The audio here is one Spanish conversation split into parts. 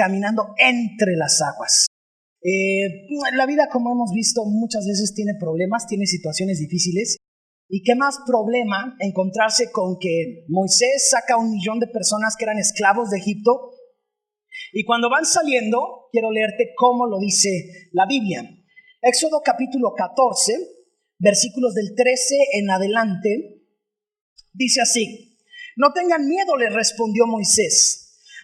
caminando entre las aguas. La vida, como hemos visto, muchas veces tiene problemas, tiene situaciones difíciles. Y qué más problema encontrarse con que Moisés saca 1 millón de personas que eran esclavos de Egipto. Y cuando van saliendo, quiero leerte cómo lo dice la Biblia. Éxodo capítulo 14, versículos del 13 en adelante, dice así: No tengan miedo, les respondió Moisés.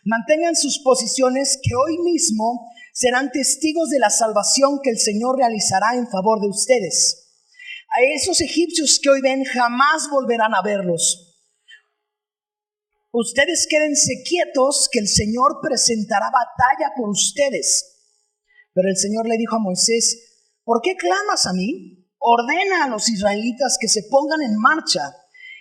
Mantengan sus posiciones, que hoy mismo serán testigos de la salvación que el Señor realizará en favor de ustedes. A esos egipcios que hoy ven jamás volverán a verlos. Ustedes quédense quietos, que el Señor presentará batalla por ustedes. Pero el Señor le dijo a Moisés: ¿Por qué clamas a mí? Ordena a los israelitas que se pongan en marcha.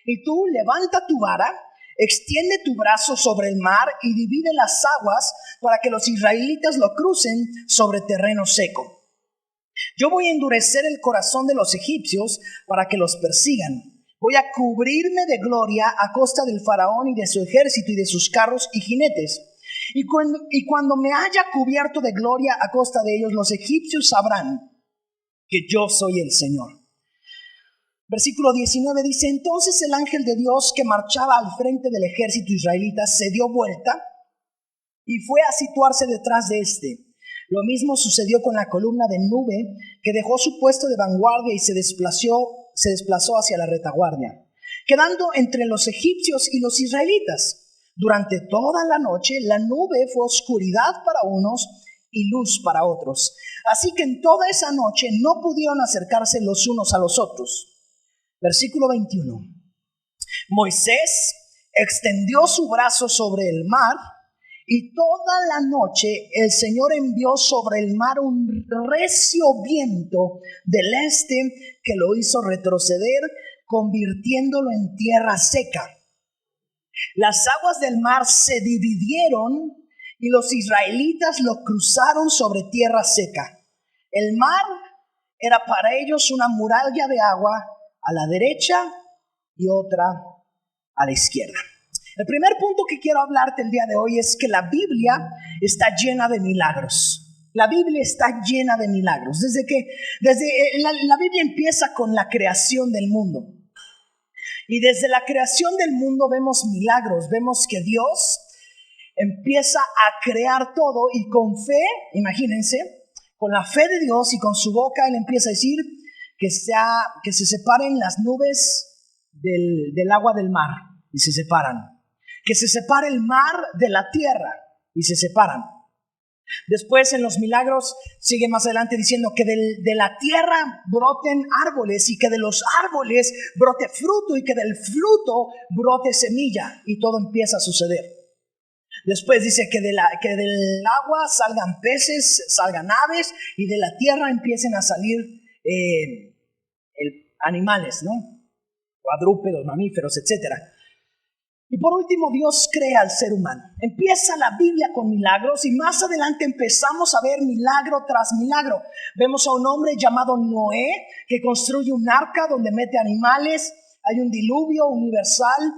Y tú levanta tu vara, extiende tu brazo sobre el mar y divide las aguas para que los israelitas lo crucen sobre terreno seco. Yo voy a endurecer el corazón de los egipcios para que los persigan. Voy a cubrirme de gloria a costa del faraón y de su ejército y de sus carros y jinetes. Y cuando me haya cubierto de gloria a costa de ellos, los egipcios sabrán que yo soy el Señor. Versículo 19 dice: Entonces el ángel de Dios que marchaba al frente del ejército israelita se dio vuelta y fue a situarse detrás de éste. Lo mismo sucedió con la columna de nube, que dejó su puesto de vanguardia y se desplazó hacia la retaguardia, quedando entre los egipcios y los israelitas. Durante toda la noche la nube fue oscuridad para unos y luz para otros. Así que en toda esa noche no pudieron acercarse los unos a los otros. Versículo 21. Moisés extendió su brazo sobre el mar, y toda la noche el Señor envió sobre el mar un recio viento del este que lo hizo retroceder, convirtiéndolo en tierra seca. Las aguas del mar se dividieron y los israelitas lo cruzaron sobre tierra seca. El mar era para ellos una muralla de agua a la derecha y otra a la izquierda. El primer punto que quiero hablarte el día de hoy es que la Biblia está llena de milagros. La Biblia está llena de milagros. La Biblia empieza con la creación del mundo. Y desde la creación del mundo vemos milagros. Vemos que Dios empieza a crear todo y con fe, imagínense, con la fe de Dios y con su boca, Él empieza a decir que se separen las nubes del agua del mar y se separan. Que se separe el mar de la tierra y se separan. Después en los milagros sigue más adelante diciendo que de la tierra broten árboles y que de los árboles brote fruto y que del fruto brote semilla, y todo empieza a suceder. Después dice que del agua salgan peces, salgan aves, y de la tierra empiecen a salir animales, ¿no? Cuadrúpedos, mamíferos, etcétera. Y por último, Dios crea al ser humano. Empieza la Biblia con milagros y más adelante empezamos a ver milagro tras milagro. Vemos a un hombre llamado Noé que construye un arca donde mete animales. Hay un diluvio universal.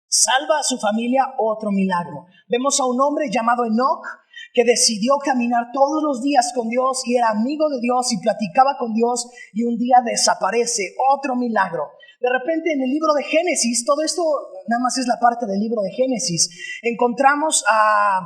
Salva a su familia, otro milagro. Vemos a un hombre llamado Enoc que decidió caminar todos los días con Dios y era amigo de Dios y platicaba con Dios, y un día desaparece, otro milagro. De repente en el libro de Génesis, todo esto nada más es la parte del libro de Génesis, encontramos a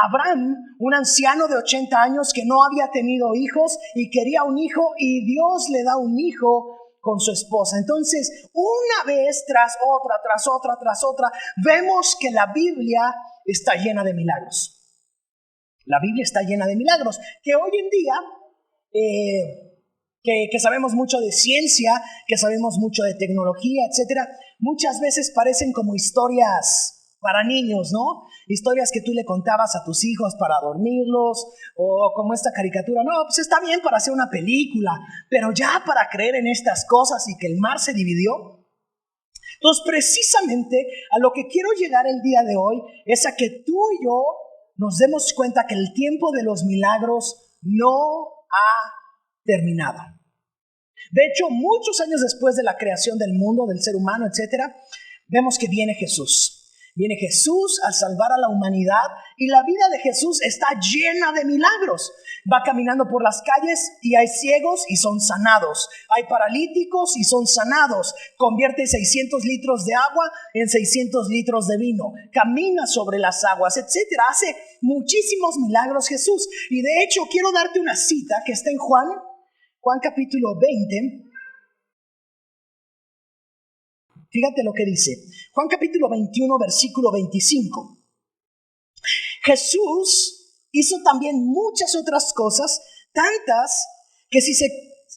Abraham, un anciano de 80 años que no había tenido hijos y quería un hijo, y Dios le da un hijo con su esposa. Entonces, una vez tras otra, vemos que la Biblia está llena de milagros. La Biblia está llena de milagros, que hoy en día, que sabemos mucho de ciencia, que sabemos mucho de tecnología, etcétera, muchas veces parecen como historias para niños, ¿no? Historias que tú le contabas a tus hijos para dormirlos, o como esta caricatura. No, pues está bien para hacer una película, pero ya para creer en estas cosas y que el mar se dividió. Entonces, precisamente a lo que quiero llegar el día de hoy es a que tú y yo nos demos cuenta que el tiempo de los milagros no ha terminado. De hecho, muchos años después de la creación del mundo, del ser humano, etcétera, vemos que viene Jesús. Viene Jesús a salvar a la humanidad y la vida de Jesús está llena de milagros. Va caminando por las calles y hay ciegos y son sanados. Hay paralíticos y son sanados. Convierte 600 litros de agua en 600 litros de vino. Camina sobre las aguas, etcétera. Hace muchísimos milagros Jesús. Y de hecho quiero darte una cita que está en Juan capítulo 20. Fíjate lo que dice. Juan capítulo 21, versículo 25. Jesús hizo también muchas otras cosas, tantas que si se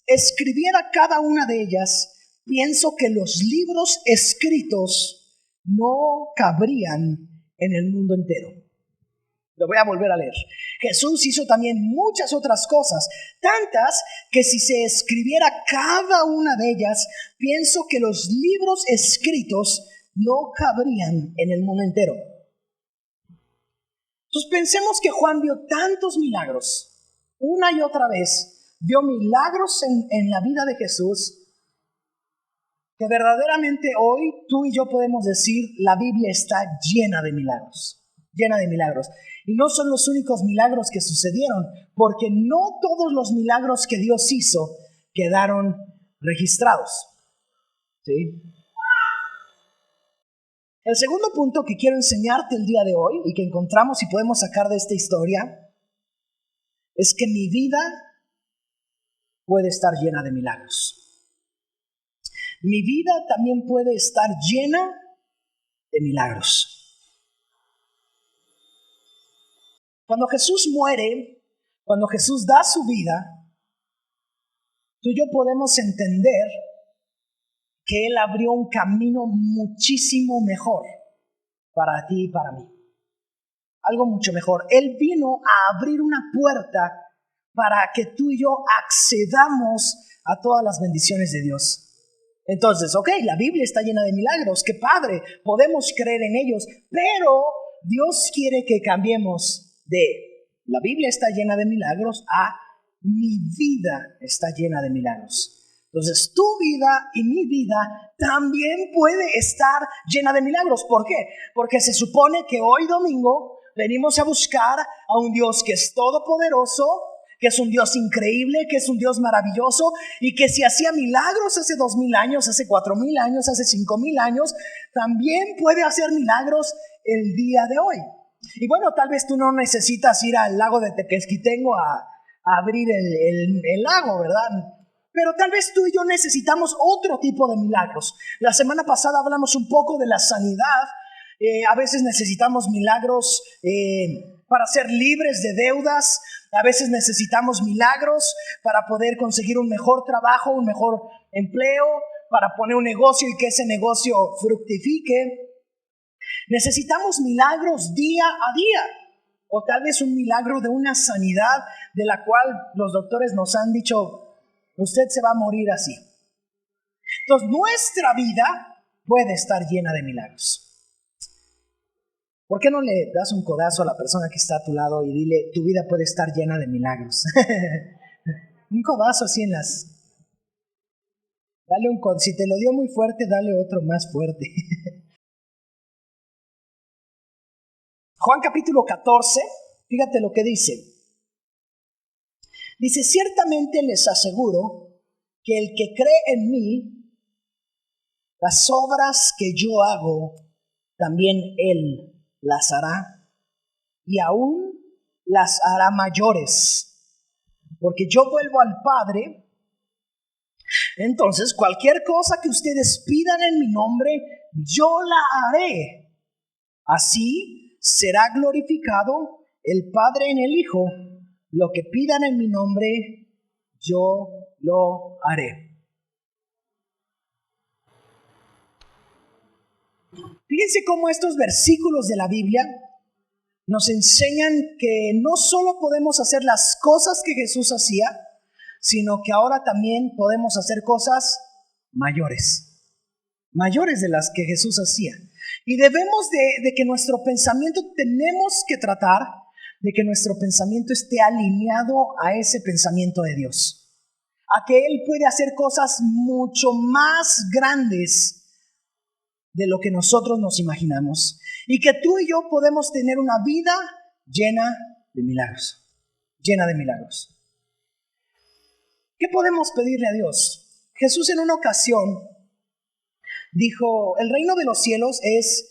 escribiera cada una de ellas, pienso que los libros escritos no cabrían en el mundo entero. Lo voy a volver a leer. Jesús hizo también muchas otras cosas, tantas que si se escribiera cada una de ellas, pienso que los libros escritos no cabrían en el mundo entero. Entonces pensemos que Juan vio tantos milagros, una y otra vez, vio milagros en la vida de Jesús, que verdaderamente hoy tú y yo podemos decir, la Biblia está llena de milagros, llena de milagros. Y no son los únicos milagros que sucedieron, porque no todos los milagros que Dios hizo quedaron registrados. ¿Sí? El segundo punto que quiero enseñarte el día de hoy y que encontramos y podemos sacar de esta historia es que mi vida puede estar llena de milagros. Mi vida también puede estar llena de milagros. Cuando Jesús muere, cuando Jesús da su vida, tú y yo podemos entender que Él abrió un camino muchísimo mejor para ti y para mí. Algo mucho mejor. Él vino a abrir una puerta para que tú y yo accedamos a todas las bendiciones de Dios. Entonces, la Biblia está llena de milagros, qué padre, podemos creer en ellos, pero Dios quiere que cambiemos de la Biblia está llena de milagros a mi vida está llena de milagros. Entonces tu vida y mi vida también puede estar llena de milagros. ¿Por qué? Porque se supone que hoy domingo venimos a buscar a un Dios que es todopoderoso, que es un Dios increíble, que es un Dios maravilloso y que si hacía milagros hace 2000 años, hace 4000 años, hace 5000 años, también puede hacer milagros el día de hoy. Y bueno, tal vez tú no necesitas ir al lago de Tequesquitengo a abrir el lago, ¿verdad? Pero tal vez tú y yo necesitamos otro tipo de milagros. La semana pasada hablamos un poco de la sanidad. A veces necesitamos milagros para ser libres de deudas. A veces necesitamos milagros para poder conseguir un mejor trabajo, un mejor empleo, para poner un negocio y que ese negocio fructifique. Necesitamos milagros día a día, o tal vez un milagro de una sanidad de la cual los doctores nos han dicho, usted se va a morir así. Entonces, nuestra vida puede estar llena de milagros. ¿Por qué no le das un codazo a la persona que está a tu lado y dile, tu vida puede estar llena de milagros? Un codazo así en las... Dale un codazo. Si te lo dio muy fuerte, dale otro más fuerte. Juan capítulo 14, fíjate lo que dice. Dice, ciertamente les aseguro que el que cree en mí, las obras que yo hago, también él las hará, y aún las hará mayores, porque yo vuelvo al Padre. Entonces, cualquier cosa que ustedes pidan en mi nombre, yo la haré. Así será glorificado el Padre en el Hijo. Lo que pidan en mi nombre, yo lo haré. Fíjense cómo estos versículos de la Biblia nos enseñan que no solo podemos hacer las cosas que Jesús hacía, sino que ahora también podemos hacer cosas mayores de las que Jesús hacía. Y debemos de que nuestro pensamiento, tenemos que tratar de que nuestro pensamiento esté alineado a ese pensamiento de Dios. A que Él puede hacer cosas mucho más grandes de lo que nosotros nos imaginamos y que tú y yo podemos tener una vida llena de milagros, llena de milagros. ¿Qué podemos pedirle a Dios? Jesús en una ocasión dijo, el reino de los cielos es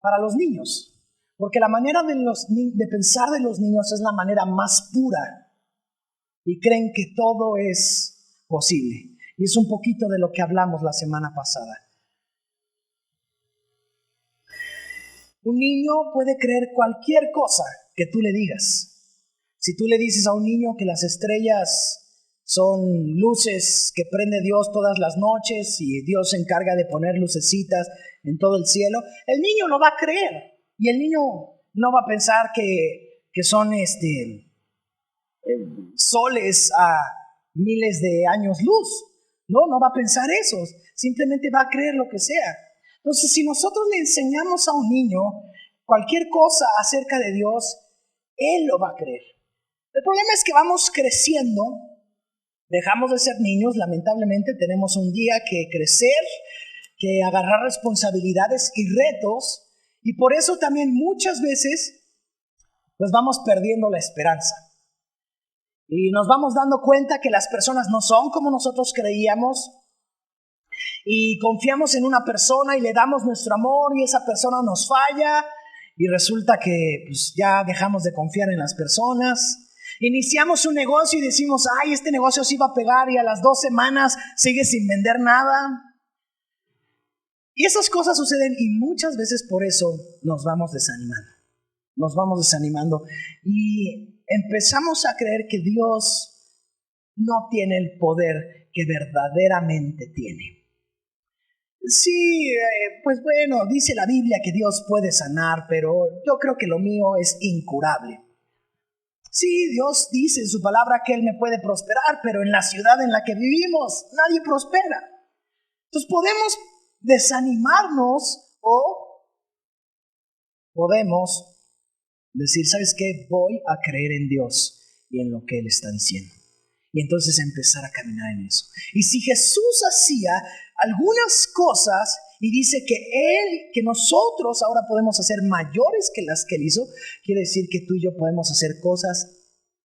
para los niños, porque la manera de pensar de los niños es la manera más pura y creen que todo es posible. Y es un poquito de lo que hablamos la semana pasada. Un niño puede creer cualquier cosa que tú le digas. Si tú le dices a un niño que las estrellas son luces que prende Dios todas las noches y Dios se encarga de poner lucecitas en todo el cielo, el niño lo va a creer. Y el niño no va a pensar que son soles a miles de años luz. No va a pensar eso. Simplemente va a creer lo que sea. Entonces, si nosotros le enseñamos a un niño cualquier cosa acerca de Dios, él lo va a creer. El problema es que vamos creciendo, dejamos de ser niños, lamentablemente tenemos un día que crecer, que agarrar responsabilidades y retos, y por eso también muchas veces pues vamos perdiendo la esperanza. Y nos vamos dando cuenta que las personas no son como nosotros creíamos, y confiamos en una persona y le damos nuestro amor y esa persona nos falla y resulta que pues, ya dejamos de confiar en las personas. Iniciamos un negocio y decimos, ay, este negocio sí va a pegar, y a las 2 semanas sigue sin vender nada. Y esas cosas suceden y muchas veces por eso nos vamos desanimando. Nos vamos desanimando y empezamos a creer que Dios no tiene el poder que verdaderamente tiene. Sí, pues bueno, dice la Biblia que Dios puede sanar, pero yo creo que lo mío es incurable. Sí, Dios dice en su palabra que Él me puede prosperar, pero en la ciudad en la que vivimos nadie prospera. Entonces podemos desanimarnos o podemos decir, ¿sabes qué? Voy a creer en Dios y en lo que Él está diciendo. Y entonces empezar a caminar en eso. Y si Jesús hacía algunas cosas y dice que nosotros ahora podemos hacer mayores que las que Él hizo, quiere decir que tú y yo podemos hacer cosas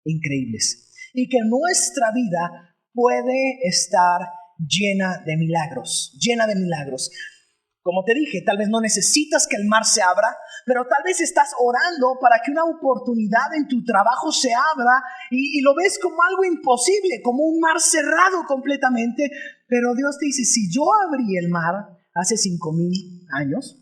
increíbles. Y que nuestra vida puede estar llena de milagros, llena de milagros. Como te dije, tal vez no necesitas que el mar se abra, pero tal vez estás orando para que una oportunidad en tu trabajo se abra y lo ves como algo imposible, como un mar cerrado completamente. Pero Dios te dice, si yo abrí el mar hace 5,000 años,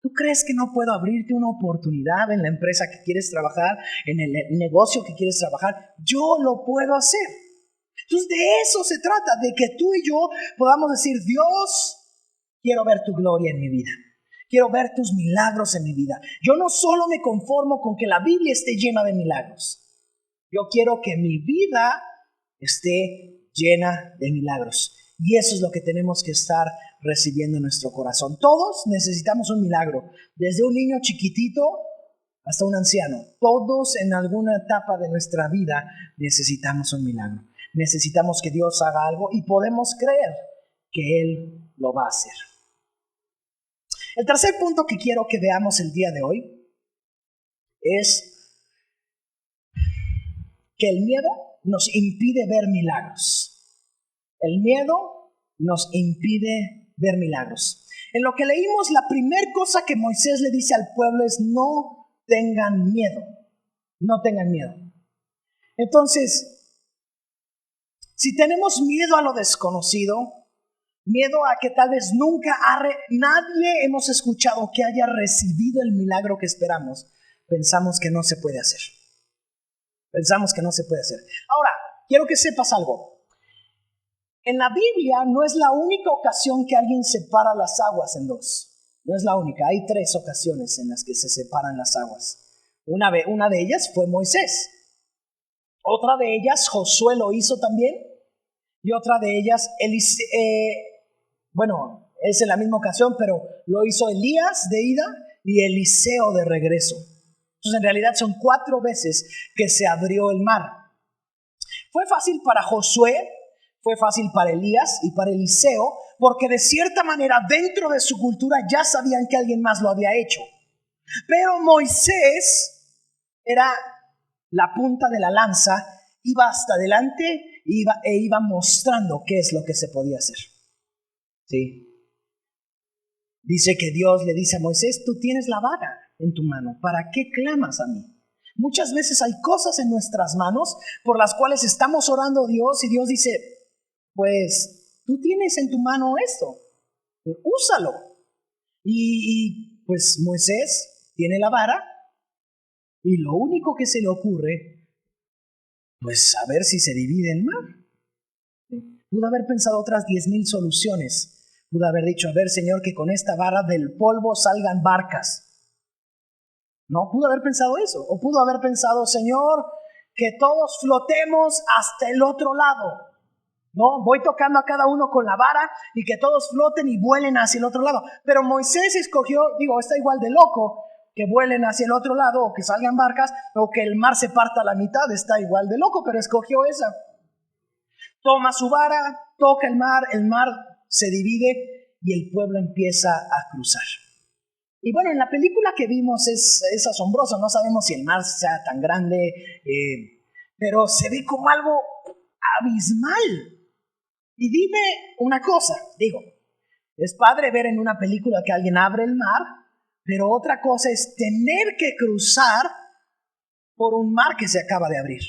¿tú crees que no puedo abrirte una oportunidad en la empresa que quieres trabajar, en el negocio que quieres trabajar? Yo lo puedo hacer. Entonces de eso se trata, de que tú y yo podamos decir, Dios, quiero ver tu gloria en mi vida. Quiero ver tus milagros en mi vida. Yo no solo me conformo con que la Biblia esté llena de milagros. Yo quiero que mi vida esté llena de milagros. Y eso es lo que tenemos que estar recibiendo en nuestro corazón. Todos necesitamos un milagro. Desde un niño chiquitito hasta un anciano. Todos en alguna etapa de nuestra vida necesitamos un milagro. Necesitamos que Dios haga algo y podemos creer que Él lo va a hacer. El tercer punto que quiero que veamos el día de hoy es que el miedo nos impide ver milagros. El miedo nos impide ver milagros. En lo que leímos, la primera cosa que Moisés le dice al pueblo es no tengan miedo, no tengan miedo. Entonces, si tenemos miedo a lo desconocido, miedo a que tal vez nunca nadie hemos escuchado que haya recibido el milagro que esperamos, pensamos que no se puede hacer. Pensamos que no se puede hacer. Ahora, quiero que sepas algo. En la Biblia no es la única ocasión que alguien separa las aguas en dos. No es la única. Hay 3 ocasiones en las que se separan las aguas. Una de ellas fue Moisés. Otra de ellas, Josué lo hizo también. Y otra de ellas, es en la misma ocasión, pero lo hizo Elías de ida y Eliseo de regreso. Entonces, en realidad son 4 veces que se abrió el mar. Fue fácil para Josué, Fue fácil para Elías y para Eliseo, porque de cierta manera dentro de su cultura ya sabían que alguien más lo había hecho. Pero Moisés era la punta de la lanza, iba hasta adelante e iba mostrando qué es lo que se podía hacer. ¿Sí? Dice que Dios le dice a Moisés, tú tienes la vara en tu mano, ¿para qué clamas a mí? Muchas veces hay cosas en nuestras manos por las cuales estamos orando a Dios y Dios dice, pues tú tienes en tu mano esto, úsalo. Y pues Moisés tiene la vara y lo único que se le ocurre, pues a ver si se divide el mar. Pudo haber pensado otras 10,000 soluciones. Pudo haber dicho, a ver, Señor, que con esta vara del polvo salgan barcas. No, pudo haber pensado eso. O pudo haber pensado, Señor, que todos flotemos hasta el otro lado. No, voy tocando a cada uno con la vara y que todos floten y vuelen hacia el otro lado. Pero Moisés escogió, está igual de loco, que vuelen hacia el otro lado o que salgan barcas o que el mar se parta a la mitad. Está igual de loco, pero escogió esa. Toma su vara, toca el mar se divide y el pueblo empieza a cruzar. Y bueno, en la película que vimos es asombroso, no sabemos si el mar sea tan grande, pero se ve como algo abismal. Y dime una cosa, es padre ver en una película que alguien abre el mar, pero otra cosa es tener que cruzar por un mar que se acaba de abrir,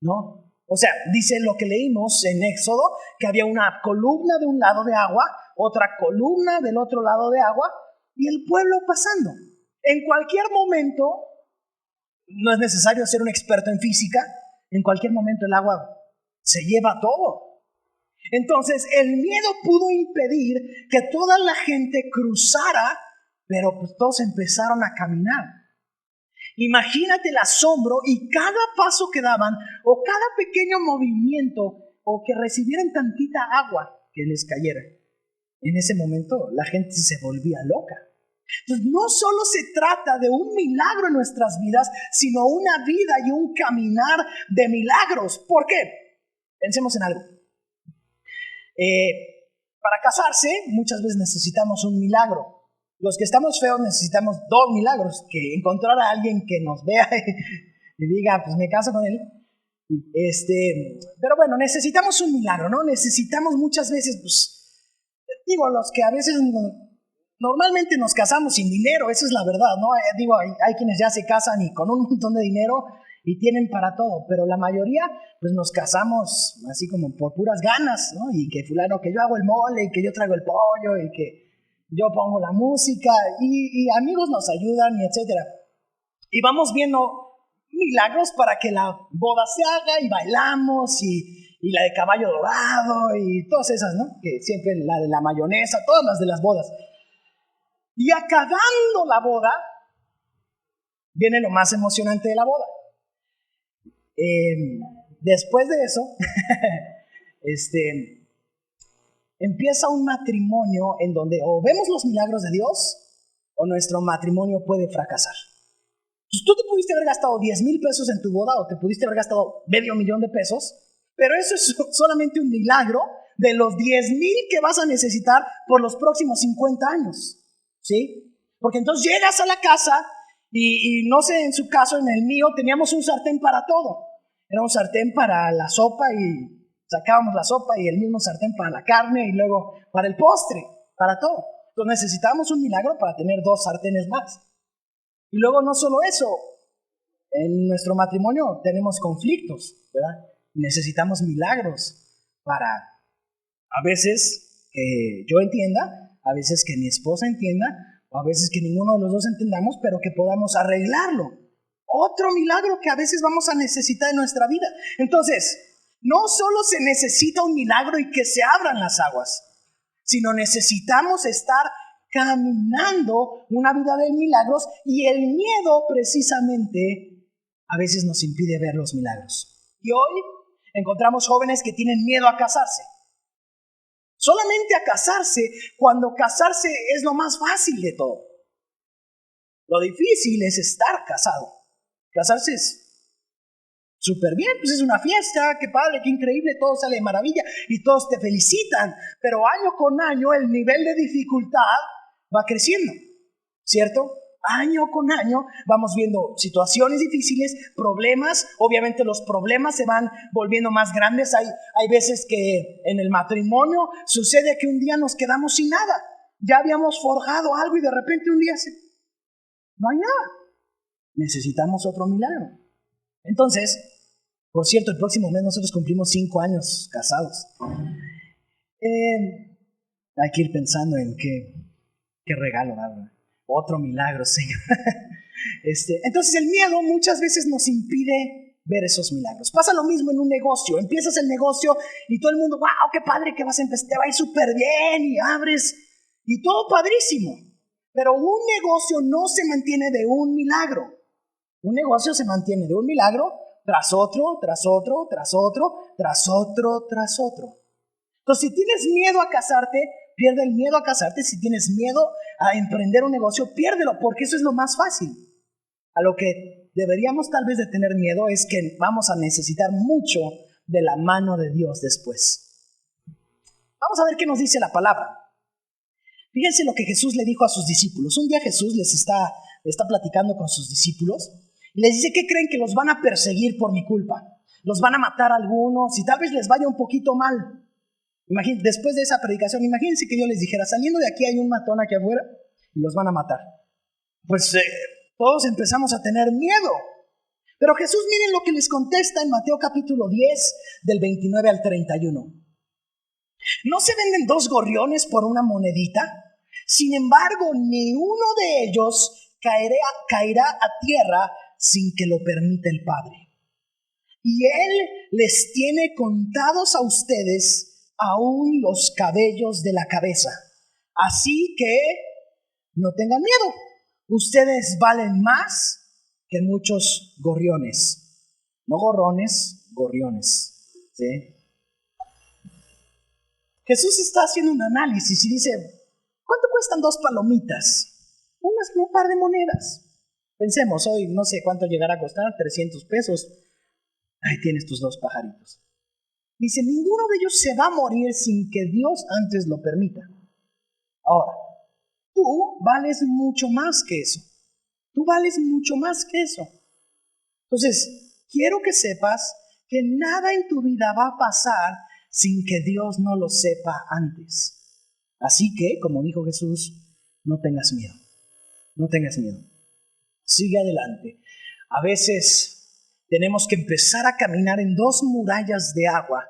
¿no? O sea, dice lo que leímos en Éxodo, que había una columna de un lado de agua, otra columna del otro lado de agua, y el pueblo pasando. En cualquier momento, no es necesario ser un experto en física, en cualquier momento el agua se lleva todo. Entonces, el miedo pudo impedir que toda la gente cruzara, pero pues todos empezaron a caminar. Imagínate el asombro y cada paso que daban o cada pequeño movimiento o que recibieran tantita agua que les cayera. En ese momento la gente se volvía loca. Entonces no solo se trata de un milagro en nuestras vidas, sino una vida y un caminar de milagros. ¿Por qué? Pensemos en algo. Para casarse muchas veces necesitamos un milagro. Los que estamos feos necesitamos 2 milagros, que encontrar a alguien que nos vea y diga, pues me caso con él. Pero bueno, necesitamos un milagro, ¿no? Necesitamos muchas veces, los que a veces normalmente nos casamos sin dinero, esa es la verdad, ¿no? Hay quienes ya se casan y con un montón de dinero y tienen para todo, pero la mayoría, pues nos casamos así como por puras ganas, ¿no? Y que fulano, que yo hago el mole y que yo traigo el pollo y que yo pongo la música y amigos nos ayudan y etcétera. Y vamos viendo milagros para que la boda se haga y bailamos y la de caballo dorado y todas esas, ¿no? Que siempre la de la mayonesa, todas las de las bodas. Y acabando la boda, viene lo más emocionante de la boda. Después de eso, empieza un matrimonio en donde o vemos los milagros de Dios o nuestro matrimonio puede fracasar. Pues tú te pudiste haber gastado 10,000 pesos en tu boda o te pudiste haber gastado $500,000 de pesos, pero eso es solamente un milagro de los 10,000 que vas a necesitar por los próximos 50 años, ¿sí? Porque entonces llegas a la casa y no sé, en su caso, en el mío, teníamos un sartén para todo. Era un sartén para la sopa y sacábamos la sopa y el mismo sartén para la carne y luego para el postre, para todo. Entonces necesitábamos un milagro para tener 2 sartenes más. Y luego no solo eso, en nuestro matrimonio tenemos conflictos, ¿verdad? Necesitamos milagros para a veces que yo entienda, a veces que mi esposa entienda, o a veces que ninguno de los dos entendamos, pero que podamos arreglarlo. Otro milagro que a veces vamos a necesitar en nuestra vida. Entonces, no solo se necesita un milagro y que se abran las aguas, sino necesitamos estar caminando una vida de milagros y el miedo precisamente a veces nos impide ver los milagros. Y hoy encontramos jóvenes que tienen miedo a casarse. Solamente a casarse, cuando casarse es lo más fácil de todo. Lo difícil es estar casado. Casarse es Súper bien, pues es una fiesta, qué padre, qué increíble, todo sale de maravilla y todos te felicitan. Pero año con año el nivel de dificultad va creciendo, ¿cierto? Año con año vamos viendo situaciones difíciles, problemas. Obviamente los problemas se van volviendo más grandes. Hay veces que en el matrimonio sucede que un día nos quedamos sin nada. Ya habíamos forjado algo y de repente un día no hay nada. Necesitamos otro milagro. Entonces, por cierto, el próximo mes nosotros cumplimos 5 años casados. Hay que ir pensando en qué regalo dar. Otro milagro, Señor. Entonces el miedo muchas veces nos impide ver esos milagros. Pasa lo mismo en un negocio. Empiezas el negocio y todo el mundo, wow, qué padre que vas a empezar, te va a ir súper bien y abres y todo padrísimo. Pero un negocio no se mantiene de un milagro. Un negocio se mantiene de un milagro tras otro, tras otro, tras otro, tras otro, tras otro. Entonces, si tienes miedo a casarte, pierde el miedo a casarte. Si tienes miedo a emprender un negocio, piérdelo, porque eso es lo más fácil. A lo que deberíamos tal vez de tener miedo es que vamos a necesitar mucho de la mano de Dios después. Vamos a ver qué nos dice la palabra. Fíjense lo que Jesús le dijo a sus discípulos. Un día Jesús les está platicando con sus discípulos y les dice, ¿qué creen? Que los van a perseguir por mi culpa. Los van a matar a algunos y tal vez les vaya un poquito mal. Después de esa predicación, imagínense que yo les dijera, saliendo de aquí hay un matón aquí afuera y los van a matar. Pues todos empezamos a tener miedo. Pero Jesús, miren lo que les contesta en Mateo capítulo 10, del 29 al 31. ¿No se venden 2 gorriones por una monedita? Sin embargo, ni uno de ellos caerá a tierra sin que lo permita el Padre. Y Él les tiene contados a ustedes aún los cabellos de la cabeza. Así que no tengan miedo. Ustedes valen más que muchos gorriones. No gorrones, gorriones. ¿Sí? Jesús está haciendo un análisis y dice, ¿cuánto cuestan 2 palomitas? Un par de monedas. Pensemos, hoy no sé cuánto llegará a costar, 300 pesos. Ahí tienes tus 2 pajaritos. Dice, ninguno de ellos se va a morir sin que Dios antes lo permita. Ahora, tú vales mucho más que eso. Tú vales mucho más que eso. Entonces, quiero que sepas que nada en tu vida va a pasar sin que Dios no lo sepa antes. Así que, como dijo Jesús, no tengas miedo. No tengas miedo. Sigue adelante. A veces tenemos que empezar a caminar en 2 murallas de agua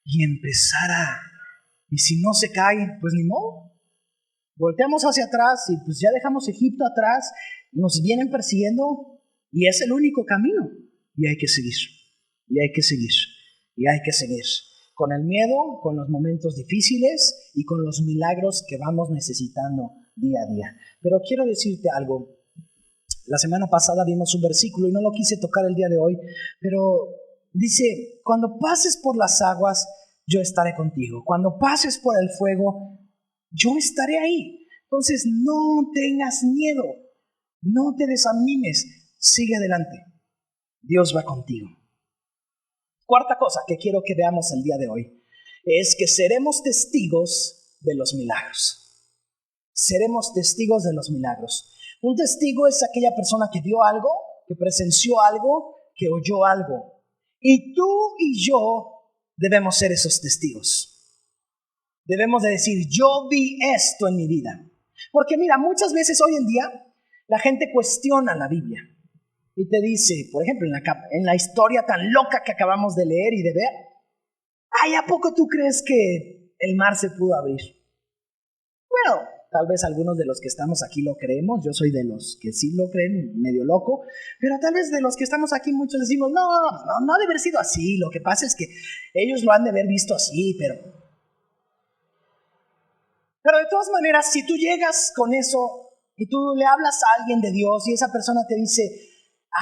y y si no se cae, pues ni modo. Volteamos hacia atrás y pues ya dejamos Egipto atrás, nos vienen persiguiendo y es el único camino. Y hay que seguir, y hay que seguir, y hay que seguir. Con el miedo, con los momentos difíciles y con los milagros que vamos necesitando día a día. Pero quiero decirte algo. La semana pasada vimos un versículo y no lo quise tocar el día de hoy, pero dice, cuando pases por las aguas, yo estaré contigo. Cuando pases por el fuego, yo estaré ahí. Entonces no tengas miedo, no te desanimes, sigue adelante. Dios va contigo. Cuarta cosa que quiero que veamos el día de hoy es que seremos testigos de los milagros. Seremos testigos de los milagros. Un testigo es aquella persona que vio algo, que presenció algo, que oyó algo. Y tú y yo debemos ser esos testigos. Debemos de decir, yo vi esto en mi vida. Porque mira, muchas veces hoy en día la gente cuestiona la Biblia. Y te dice, por ejemplo, en la historia tan loca que acabamos de leer y de ver, ay, ¿a poco tú crees que el mar se pudo abrir? Bueno, tal vez algunos de los que estamos aquí lo creemos, yo soy de los que sí lo creen, medio loco, pero tal vez de los que estamos aquí muchos decimos, no ha de haber sido así, lo que pasa es que ellos lo han de haber visto así, pero de todas maneras, si tú llegas con eso y tú le hablas a alguien de Dios y esa persona te dice,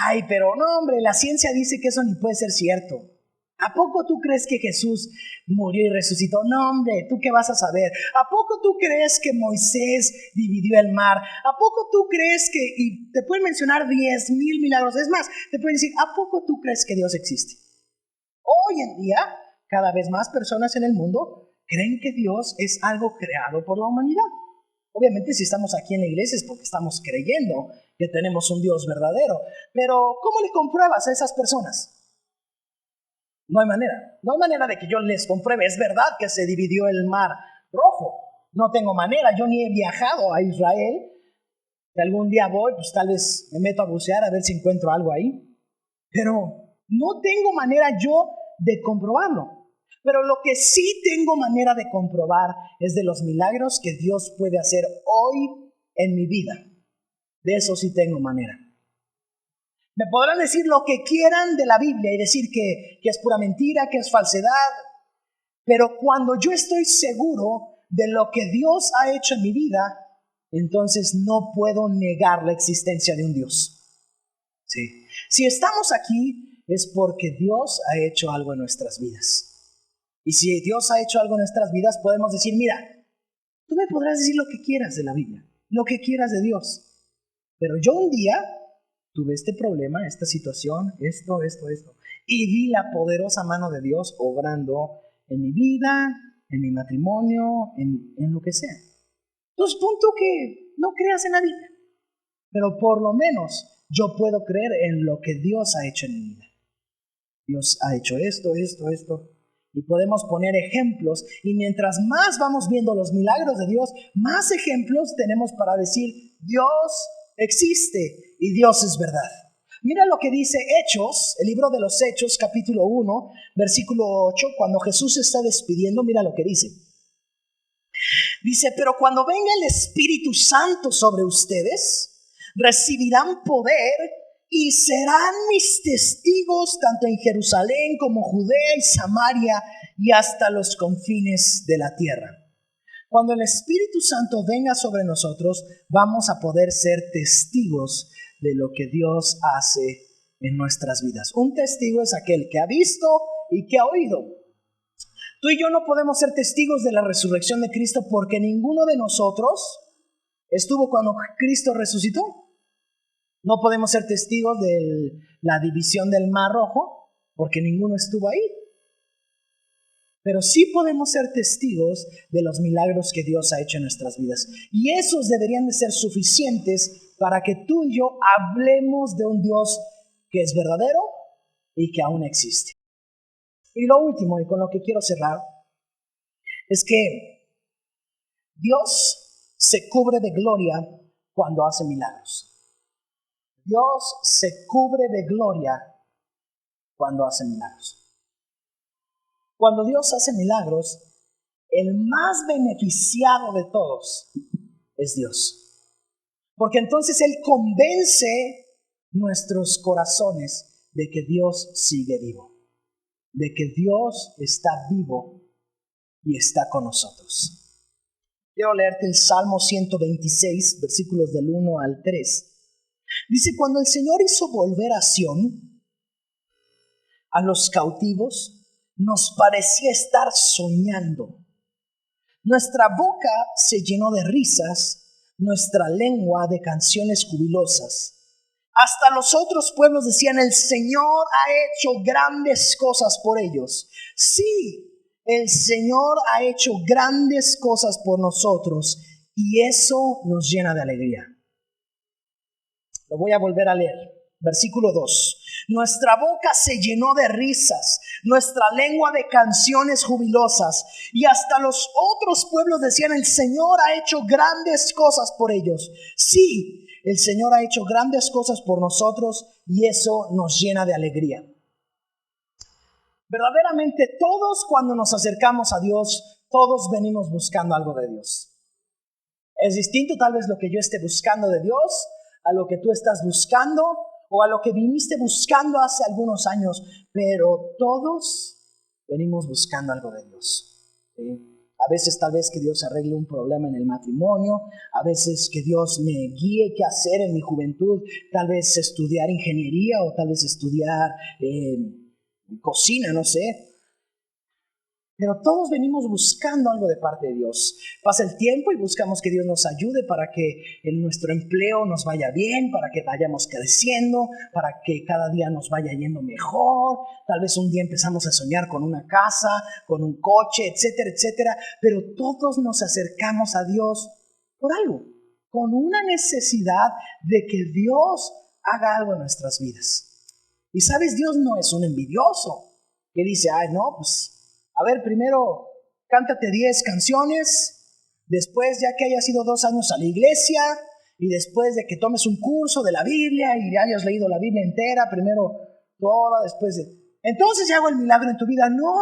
ay, pero no hombre, la ciencia dice que eso ni puede ser cierto. ¿A poco tú crees que Jesús murió y resucitó? No, hombre, ¿tú qué vas a saber? ¿A poco tú crees que Moisés dividió el mar? ¿A poco tú crees que...? Y te pueden mencionar 10,000 milagros. Es más, te pueden decir, ¿a poco tú crees que Dios existe? Hoy en día, cada vez más personas en el mundo creen que Dios es algo creado por la humanidad. Obviamente, si estamos aquí en la iglesia es porque estamos creyendo que tenemos un Dios verdadero. Pero, ¿cómo le compruebas a esas personas? No hay manera. No hay manera de que yo les compruebe. Es verdad que se dividió el mar Rojo. No tengo manera. Yo ni he viajado a Israel. Si algún día voy, pues tal vez me meto a bucear a ver si encuentro algo ahí. Pero no tengo manera yo de comprobarlo. Pero lo que sí tengo manera de comprobar es de los milagros que Dios puede hacer hoy en mi vida. De eso sí tengo manera. Me podrán decir lo que quieran de la Biblia y decir que es pura mentira, que es falsedad. Pero cuando yo estoy seguro de lo que Dios ha hecho en mi vida, entonces no puedo negar la existencia de un Dios. Sí. Si estamos aquí es porque Dios ha hecho algo en nuestras vidas. Y si Dios ha hecho algo en nuestras vidas, podemos decir, mira, tú me podrás decir lo que quieras de la Biblia, lo que quieras de Dios. Pero yo un día tuve este problema, esta situación, esto. Y vi la poderosa mano de Dios obrando en mi vida, en mi matrimonio, en lo que sea. Entonces, punto que no creas en la Biblia. Pero por lo menos yo puedo creer en lo que Dios ha hecho en mi vida. Dios ha hecho esto. Y podemos poner ejemplos. Y mientras más vamos viendo los milagros de Dios, más ejemplos tenemos para decir, Dios existe y Dios es verdad. Mira lo que dice Hechos, el libro de los Hechos, capítulo 1, versículo 8, cuando Jesús se está despidiendo, mira lo que dice. Dice, pero cuando venga el Espíritu Santo sobre ustedes, recibirán poder y serán mis testigos tanto en Jerusalén como Judea y Samaria y hasta los confines de la tierra. Cuando el Espíritu Santo venga sobre nosotros, vamos a poder ser testigos de lo que Dios hace en nuestras vidas. Un testigo es aquel que ha visto y que ha oído. Tú y yo no podemos ser testigos de la resurrección de Cristo porque ninguno de nosotros estuvo cuando Cristo resucitó. No podemos ser testigos de la división del Mar Rojo porque ninguno estuvo ahí. Pero sí podemos ser testigos de los milagros que Dios ha hecho en nuestras vidas. Y esos deberían de ser suficientes para que tú y yo hablemos de un Dios que es verdadero y que aún existe. Y lo último, y con lo que quiero cerrar, es que Dios se cubre de gloria cuando hace milagros. Dios se cubre de gloria cuando hace milagros. Cuando Dios hace milagros, el más beneficiado de todos es Dios. Porque entonces Él convence nuestros corazones de que Dios sigue vivo, de que Dios está vivo y está con nosotros. Quiero leerte el Salmo 126, versículos del 1 al 3. Dice, cuando el Señor hizo volver a Sión a los cautivos, nos parecía estar soñando. Nuestra boca se llenó de risas, nuestra lengua de canciones jubilosas. Hasta los otros pueblos decían, el Señor ha hecho grandes cosas por ellos. Sí, el Señor ha hecho grandes cosas por nosotros y eso nos llena de alegría. Lo voy a volver a leer. Versículo 2. Nuestra boca se llenó de risas, nuestra lengua de canciones jubilosas, y hasta los otros pueblos decían, el Señor ha hecho grandes cosas por ellos. Sí, el Señor ha hecho grandes cosas por nosotros y eso nos llena de alegría. Verdaderamente todos cuando nos acercamos a Dios, todos venimos buscando algo de Dios. Es distinto tal vez lo que yo esté buscando de Dios a lo que tú estás buscando o a lo que viniste buscando hace algunos años, pero todos venimos buscando algo de Dios. ¿Sí? A veces tal vez que Dios arregle un problema en el matrimonio, a veces que Dios me guíe qué hacer en mi juventud, tal vez estudiar ingeniería o tal vez estudiar cocina, no sé. Pero todos venimos buscando algo de parte de Dios. Pasa el tiempo y buscamos que Dios nos ayude para que en nuestro empleo nos vaya bien, para que vayamos creciendo, para que cada día nos vaya yendo mejor. Tal vez un día empezamos a soñar con una casa, con un coche, etcétera, etcétera. Pero todos nos acercamos a Dios por algo, con una necesidad de que Dios haga algo en nuestras vidas. Y sabes, Dios no es un envidioso que dice, ay, no, pues, a ver, primero cántate 10 canciones, después ya que hayas ido 2 años a la iglesia, y después de que tomes un curso de la Biblia y hayas leído la Biblia entera, primero toda, después de... Entonces ya hago el milagro en tu vida. No,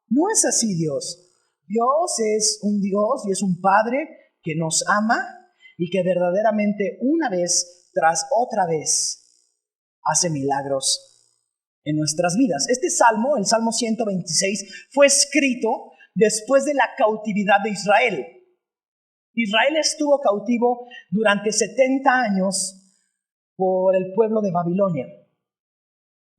no es así Dios. Dios es un Dios y es un Padre que nos ama y que verdaderamente una vez tras otra vez hace milagros en nuestras vidas. Este salmo, el Salmo 126, fue escrito después de la cautividad de Israel. Israel estuvo cautivo durante 70 años por el pueblo de Babilonia.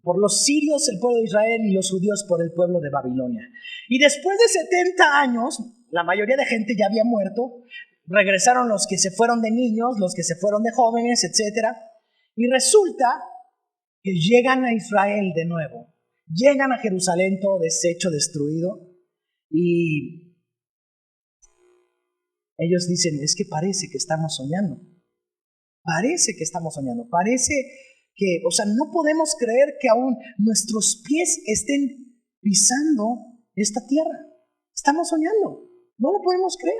Por los sirios, el pueblo de Israel, y los judíos por el pueblo de Babilonia. Y después de 70 años, la mayoría de gente ya había muerto. Regresaron los que se fueron de niños, los que se fueron de jóvenes, etc. Y resulta que llegan a Israel de nuevo, llegan a Jerusalén todo deshecho, destruido, y ellos dicen, es que parece que estamos soñando, parece que, o sea, no podemos creer que aún nuestros pies estén pisando esta tierra, estamos soñando, no lo podemos creer.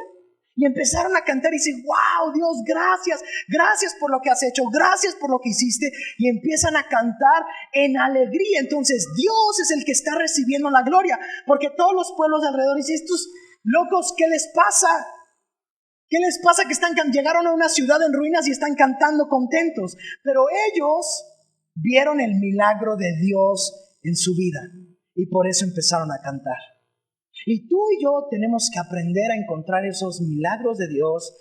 Y empezaron a cantar y dicen, wow, Dios, gracias, gracias por lo que has hecho, gracias por lo que hiciste. Y empiezan a cantar en alegría. Entonces Dios es el que está recibiendo la gloria, porque todos los pueblos de alrededor dicen, estos locos, ¿qué les pasa? ¿Qué les pasa que llegaron a una ciudad en ruinas y están cantando contentos? Pero ellos vieron el milagro de Dios en su vida y por eso empezaron a cantar. Y tú y yo tenemos que aprender a encontrar esos milagros de Dios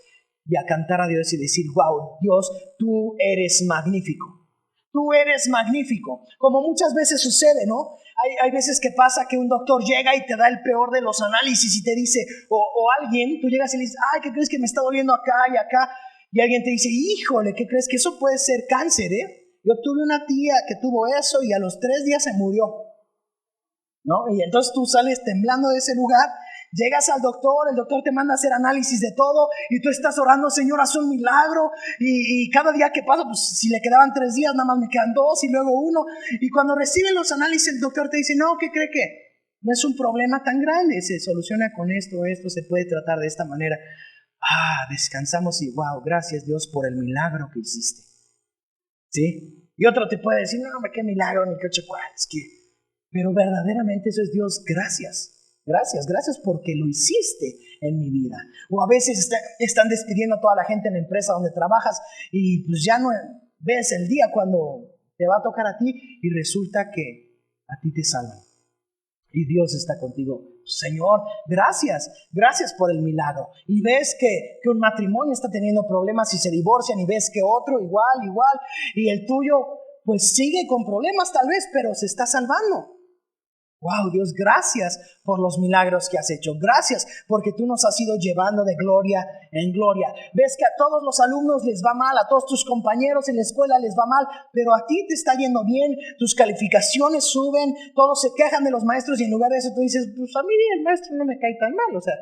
y a cantar a Dios y decir, wow, Dios, tú eres magnífico. Tú eres magnífico. Como muchas veces sucede, ¿no? Hay veces que pasa que un doctor llega y te da el peor de los análisis y te dice, o alguien, tú llegas y le dices, ay, ¿qué crees que me está doliendo acá y acá? Y alguien te dice, híjole, ¿qué crees? Que eso puede ser cáncer, ¿eh? Yo tuve una tía que tuvo eso y a los 3 días se murió. ¿No? Y entonces tú sales temblando de ese lugar, llegas al doctor, el doctor te manda a hacer análisis de todo y tú estás orando, Señor, haz un milagro, y cada día que pasa, pues si le quedaban 3 días, nada más me quedan 2 y luego 1, y cuando reciben los análisis el doctor te dice, no, ¿qué cree que? No es un problema tan grande, se soluciona con esto, se puede tratar de esta manera. Descansamos y wow, gracias Dios por el milagro que hiciste. ¿Sí? Y otro te puede decir, no, qué milagro, ni qué cuál, es que... Pero verdaderamente eso es Dios, gracias, gracias porque lo hiciste en mi vida. O a veces están despidiendo a toda la gente en la empresa donde trabajas y pues ya no ves el día cuando te va a tocar a ti y resulta que a ti te salvan. Y Dios está contigo. Señor, gracias por el milagro. Y ves que un matrimonio está teniendo problemas y se divorcian y ves que otro igual, y el tuyo pues sigue con problemas tal vez, pero se está salvando. Wow, Dios, gracias por los milagros que has hecho. Gracias porque tú nos has ido llevando de gloria en gloria. Ves que a todos los alumnos les va mal, a todos tus compañeros en la escuela les va mal, pero a ti te está yendo bien, tus calificaciones suben, todos se quejan de los maestros y en lugar de eso tú dices, pues a mí el maestro no me cae tan mal, o sea.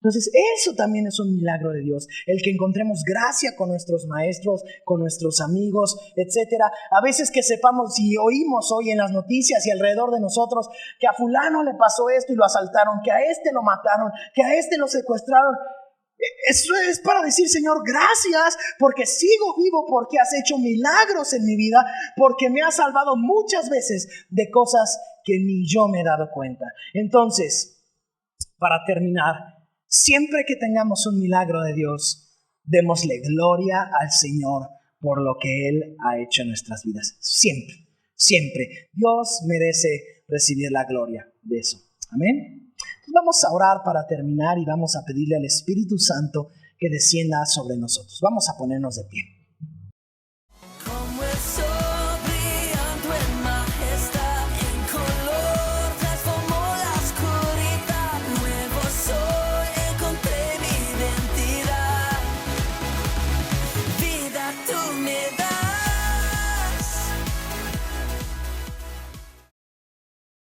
Entonces eso también es un milagro de Dios, el que encontremos gracia con nuestros maestros, con nuestros amigos, etcétera. A veces que sepamos y oímos hoy en las noticias y alrededor de nosotros que a fulano le pasó esto y lo asaltaron, que a este lo mataron, que a este lo secuestraron. Eso es para decir, Señor, gracias porque sigo vivo, porque has hecho milagros en mi vida, porque me has salvado muchas veces de cosas que ni yo me he dado cuenta. Entonces, para terminar, siempre que tengamos un milagro de Dios, démosle gloria al Señor por lo que Él ha hecho en nuestras vidas. Siempre, siempre. Dios merece recibir la gloria de eso. Amén. Entonces vamos a orar para terminar y vamos a pedirle al Espíritu Santo que descienda sobre nosotros. Vamos a ponernos de pie.